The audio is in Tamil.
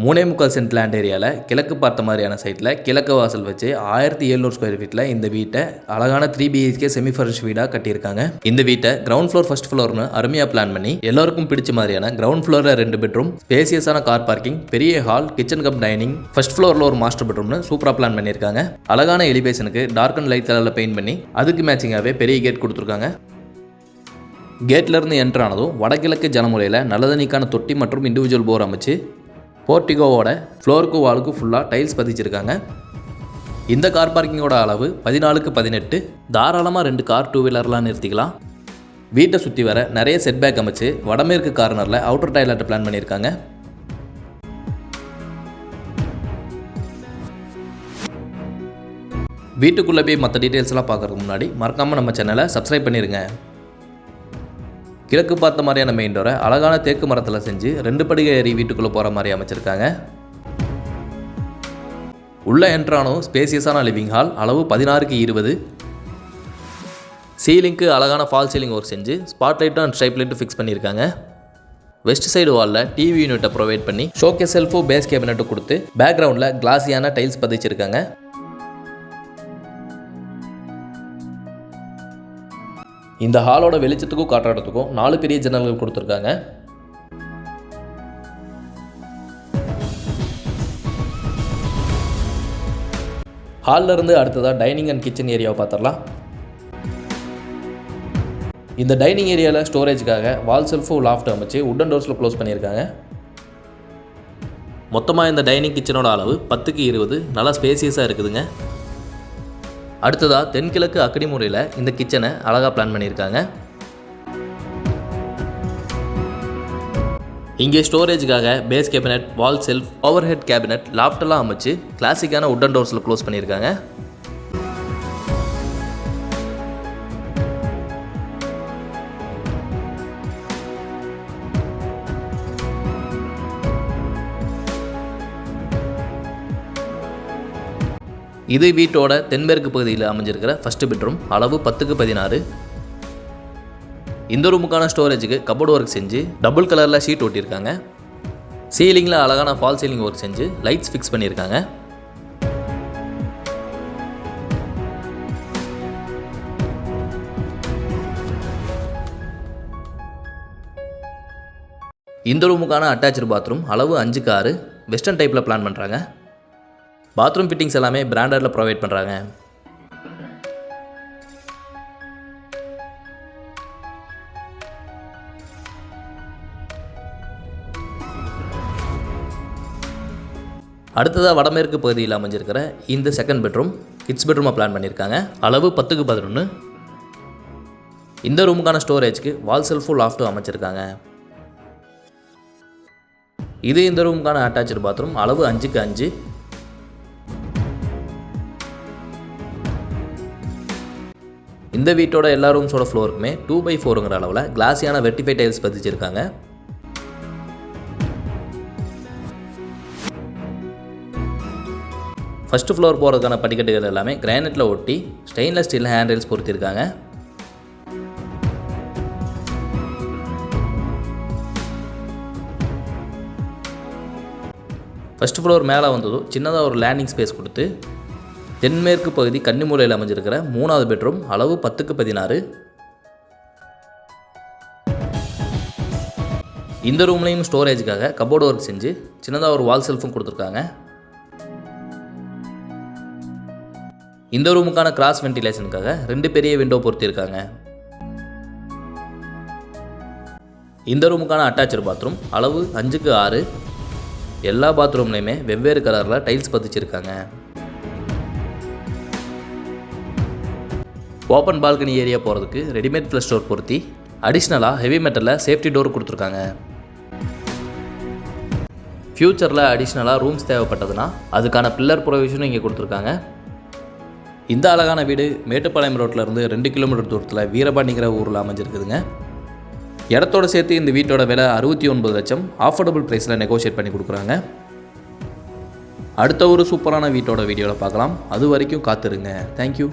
3.25 சென்ட் லேண்ட் ஏரியாவில் கிழக்கு பார்த்த மாதிரியான சைட்டில் கிழக்கு வாசல் வச்சு 1700 ஸ்கொயர் ஃபீட்டில் இந்த வீட்டை அழகான 3 BHK செமி ஃபர்னிஷ்ட் வீடாக கட்டியிருக்காங்க. இந்த வீட்டை கிரவுண்ட் ஃப்ளோர் ஃபர்ஸ்ட் ஃப்ளோர்னு அருமையாக பிளான் பண்ணி எல்லாருக்கும் பிடிச்ச மாதிரியான கிரவுண்ட் ஃப்ளோரில் 2 பெட்ரூம், ஸ்பேசியஸான கார் பார்க்கிங், பெரிய hall, kitchen come dining, first ஃப்ளோரில் ஒரு மாஸ்டர் பெட்ரூம்னு சூப்பராக பிளான் பண்ணியிருக்காங்க. அழகான எலிவேஷனுக்கு டார்க் அண்ட் லைட் கலரில் பெயிண்ட் பண்ணி அதுக்கு மேட்சிங்காகவே பெரிய கேட் கொடுத்துருக்காங்க. கேட்லேருந்து என்ட்ரு ஆனதும் வடகிழக்கு ஜனமுறையில் நல்லதண்ணிக்கான தொட்டி மற்றும் இண்டிவிஜுவல் போர் அமைச்சு போர்டிகோவோட ஃப்ளோருக்கு வாலுக்கு ஃபுல்லாக டைல்ஸ் பதிச்சிருக்காங்க. இந்த கார் பார்க்கிங்கோட அளவு 14x18. தாராளமாக 2 கார் 2 வீலர்லாம் நிறுத்திக்கலாம். வீட்டை சுற்றி வர நிறைய செட்பேக் அமைச்சு வடமேற்கு கார்னரில் அவுட்டர் டாய்லெட்டை பிளான் பண்ணியிருக்காங்க. வீட்டுக்குள்ளே போய் மற்ற டீட்டெயில்ஸ்லாம் பார்க்குறதுக்கு முன்னாடி மறக்காமல் நம்ம சேனலை சப்ஸ்கிரைப் பண்ணிடுங்க. கிழக்கு பார்த்த மாதிரியான மெயின் டோரை அழகான தேக்கு மரத்தில் செஞ்சு 2 படிகை ஏறி வீட்டுக்குள்ளே போகிற மாதிரி அமைச்சிருக்காங்க. உள்ள என்ட்ரானோ ஸ்பேசியஸான லிவிங் ஹால், அளவு 16x20. சீலிங்க்கு அழகான ஃபால் சீலிங் ஒர்க் செஞ்சு ஸ்பாட்லைட்டும் அண்ட் ஸ்ட்ரைப் லைட்டும் ஃபிக்ஸ் பண்ணியிருக்காங்க. வெஸ்ட் சைடு வாலில் டிவி யூனிட்டை ப்ரொவைட் பண்ணி ஷோகேஸ் செல்ஃபும் பேஸ் கேபினட்டும் கொடுத்து பேக்ரவுண்டில் கிளாஸியான டைல்ஸ் பதிச்சிருக்காங்க. இந்த ஹாலோட வெளிச்சத்துக்கும் காற்றாட்டத்துக்கும் 4 பெரிய ஜன்னல்கள் கொடுத்துருக்காங்க. ஹாலில் இருந்து அடுத்ததாக டைனிங் அண்ட் கிச்சன் ஏரியாவை பார்த்துடலாம். இந்த டைனிங் ஏரியாவில் ஸ்டோரேஜுக்காக வால் செல்ஃபும் லாஃப்ட் அமைச்சு உட்டன் டோர்ஸில் க்ளோஸ் பண்ணியிருக்காங்க. மொத்தமாக இந்த டைனிங் கிச்சனோட அளவு 10x20, நல்லா ஸ்பேசியஸாக இருக்குதுங்க. அடுத்ததாக தென்கிழக்கு அக்கடி முறையில் இந்த கிச்சனை அழகாக பிளான் பண்ணியிருக்காங்க. இங்கே ஸ்டோரேஜுக்காக பேஸ் கேபினட், வால் செல்ஃப், ஓவர் ஹெட் கேபினட், லாஃப்டெல்லாம் அமைச்சு கிளாசிக்கான உட்டன் டோர்ஸில் க்ளோஸ் பண்ணியிருக்காங்க. இது வீட்டோட தென்மேற்கு பகுதியில் அமைஞ்சிருக்கிற ஃபஸ்ட்டு பெட்ரூம், அளவு 10x16. இந்த ரூமுக்கான ஸ்டோரேஜுக்கு கபோர்டு ஒர்க் செஞ்சு டபுள் கலரில் ஷீட் ஒட்டியிருக்காங்க. சீலிங்கில் அழகான ஃபால் சீலிங் ஒர்க் செஞ்சு லைட்ஸ் ஃபிக்ஸ் பண்ணியிருக்காங்க. இந்த ரூமுக்கான அட்டாச்சு பாத்ரூம், அளவு 5x6, வெஸ்டர்ன் டைப்பில் பிளான் பண்ணுறாங்க. பாத்ரூம் ஃபிட்டிங்ஸ் எல்லாமே பிராண்டடில் ப்ரொவைட் பண்ணுறாங்க. அடுத்ததாக வடமேற்கு பகுதியில் அமைஞ்சிருக்கிற இந்த செகண்ட் பெட்ரூம் கிட்ஸ் பெட்ரூமாக பிளான் பண்ணியிருக்காங்க. அளவு 10x11. இந்த ரூமுக்கான ஸ்டோரேஜ்க்கு வால் செல்ஃபும் லாஃப்ட்டும் அமைச்சிருக்காங்க. இது இந்த ரூமுக்கான அட்டாச்சு பாத்ரூம், அளவு 5x5. இந்த வீட்டோட எல்லா ரூம்ஸோட ஃப்ளோருக்குமே 2x4ங்கிற அளவில் கிளாஸியான வெர்டிஃபை டைல்ஸ் பதிச்சிருக்காங்க. ஃபர்ஸ்ட் ஃப்ளோர் போகிறதுக்கான படிக்கட்டுகள் எல்லாமே கிரானைட்டில் ஒட்டி ஸ்டெயின்லெஸ் ஸ்டீல் ஹேண்ட் ரெயில்ஸ் பொருத்திருக்காங்க. ஃபர்ஸ்ட் ஃப்ளோர் மேலே வந்ததும் சின்னதாக ஒரு லேண்டிங் ஸ்பேஸ் கொடுத்து தென்மேற்கு பகுதி கன்னிமூலையில் அமைஞ்சிருக்கிற 3வது பெட்ரூம், அளவு 10x16. இந்த ரூம்லையும் ஸ்டோரேஜுக்காக கபோர்டு ஒர்க் செஞ்சு சின்னதாக ஒரு வால் செல்ஃபும் கொடுத்துருக்காங்க. இந்த ரூமுக்கான கிராஸ் வென்டிலேஷனுக்காக 2 பெரிய விண்டோ பொருத்திருக்காங்க. இந்த ரூமுக்கான அட்டாச்சு பாத்ரூம், அளவு 5x6. எல்லா பாத்ரூம்லையுமே வெவ்வேறு கலரில் டைல்ஸ் பதிச்சிருக்காங்க. ஓப்பன் பால்கனி ஏரியா போகிறதுக்கு ரெடிமேட் ஃப்ளஷ் டோர் பொருத்தி அடிஷ்னலாக ஹெவி மெட்டலில் சேஃப்டி டோர் கொடுத்துருக்காங்க. ஃப்யூச்சரில் அடிஷ்னலாக ரூம்ஸ் தேவைப்பட்டதுன்னா அதுக்கான பில்லர் ப்ரொவிஷனும் இங்கே கொடுத்துருக்காங்க. இந்த அழகான வீடு மேட்டுப்பாளையம் ரோட்டிலேருந்து 2 கிலோமீட்டர் தூரத்தில் வீரபாண்டிங்கிற ஊரில் அமைஞ்சிருக்குதுங்க. இடத்தோடு சேர்த்து இந்த வீட்டோட விலை 69 லட்சம். ஆஃபோர்டபுள் ப்ரைஸில் நெகோஷியேட் பண்ணி கொடுக்குறாங்க. அடுத்த ஒரு சூப்பரான வீட்டோட வீடியோவில் பார்க்கலாம். அது வரைக்கும் காத்துருங்க. தேங்க்யூ.